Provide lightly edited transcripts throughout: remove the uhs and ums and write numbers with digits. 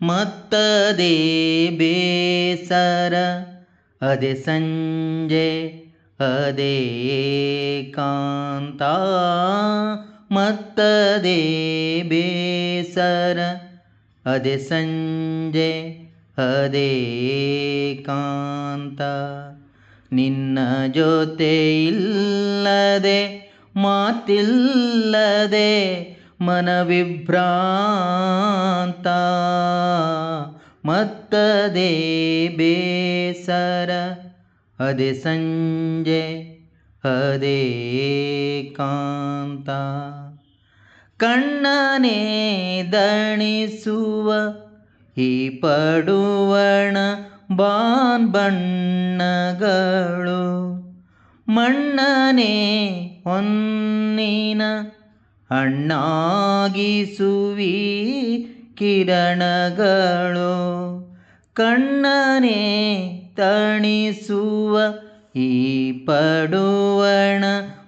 ಮತ್ತದೇ ಬೇಸರ ಅದೇ ಸಂಜೆ ಅದೇ ಕಾಂತ. ಮತ್ತದೇ ಬೇಸರ ಅದೇ ಸಂಜೆ ಅದೇ ಕಾಂತ. ನಿನ್ನ ಜೊತೆ ಇಲ್ಲದೆ ಮಾತಿಲ್ಲದೆ ಮನವಿಭ್ರಾಂತ. ಮತ್ತದೇ ಬೇಸರ ಅದೇ ಸಂಜೆ ಅದೇ ಕಾಂತ. ಕಣ್ಣನೇ ದಣಿಸುವ ಈ ಪಡುವಣ ಬಾನ್ಬಣ್ಣಗಳು, ಮಣ್ಣನೇ ಹೊನ್ನಿನ ಹಣ್ಣಾಗಿಸುವಿ ಕಿರಣಗಳು. ಕಣ್ಣನೇ ತಣಿಸುವ ಈ ಪಡುವಣ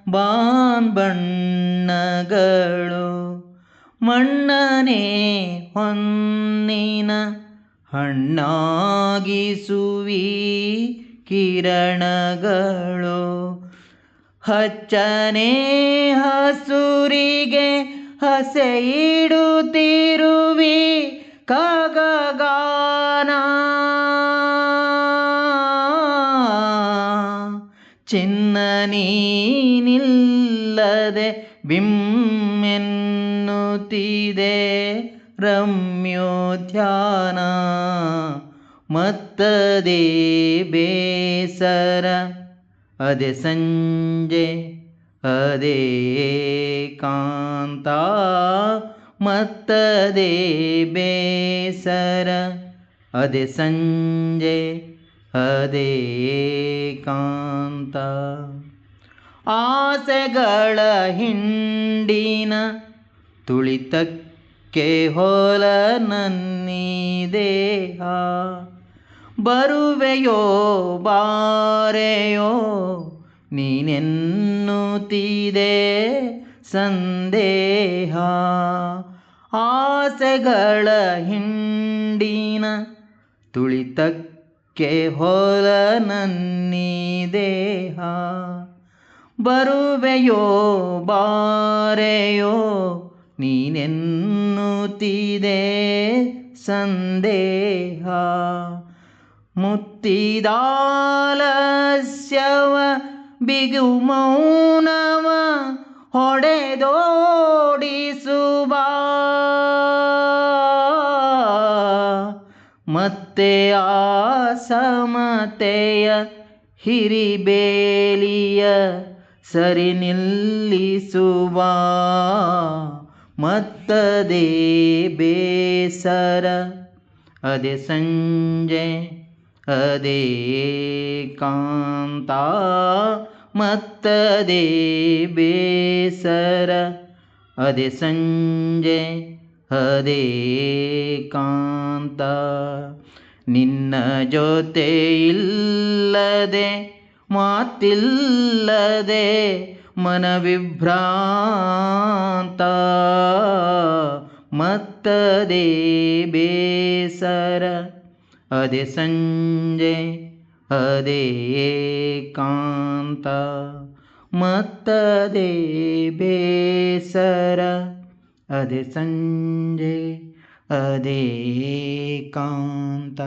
ಬಾನ್ಬಣ್ಣಗಳು, ಮಣ್ಣನೇ ಹೊನ್ನಿನ ಹಣ್ಣಾಗಿಸುವಿ ಕಿರಣಗಳು. ಹಚ್ಚನೆ ಹಸುರಿಗೆ ಹಸೆಯಿಡುತ್ತಿರುವಿ ಖಗಗಾನ. ಚಿನ್ನ ನೀನಿಲ್ಲದೆ ಬಿಮ್ಮೆನ್ನುತ್ತಿದೆ ರಮ್ಯೋದ್ಯಾನ. ಮತ್ತದೇ ಬೇಸರ ಅದೇ ಸಂಜೆ ಅದೇ ಕಾಂತ. ಮತ್ತದೇ ಬೇಸರ ಅದೇ ಸಂಜೆ ಅದೇ ಕಾಂತ. ಆಸೆಗಳ ಹಿಂಡಿನ ತುಳಿತಕ್ಕೆ ಹೋಲ ನನ್ನೀ ದೇಹ. ಬರುವೆಯೋ ಬಾರೆಯೋ ನೀನೆನ್ನುತ್ತಿದೆ ಸಂದೇಹ. ಆಸೆಗಳ ಹಿಂಡಿನ ತುಳಿತಕ್ಕೆ ಹೋಲ ನನ್ನೀ ದೇಹ. ಬರುವೆಯೋ ಬಾರೆಯೋ ನೀನೆನ್ನುತ್ತಿದೆ ಸಂದೇಹ. ಮುತ್ತಿದಾಲಸ್ಯವ ಬಿಗು ಮೌನವ ಹೊಡೆದೋಡಿಸುವ. ಮತ್ತೆ ಆ ಸಮತೆಯ ಹಿರಿಬೇಲಿಯ ಸರಿ ನಿಲ್ಲಿಸುವ. ಮತ್ತದೇ ಬೇಸರ ಅದೇ ಸಂಜೆ ಅದೇ ಕಾಂತ. ಮತ್ತದೇ ಬೇಸರ ಅದೇ ಸಂಜೆ ಅದೇ ಕಾಂತ. ನಿನ್ನ ಜೊತೆ ಇಲ್ಲದೆ ಮಾತಿಲ್ಲದೆ ಮನವಿಭ್ರಾಂತ. ಮತ್ತದೇ ಬೇಸರ ಅದೇ ಸಂಜೆ ಅದೇ ಕಾಂತ. ಮತ್ತದೇ ಬೇಸರ ಅದೇ ಸಂಜೆ ಅದೇ ಕಾಂತ.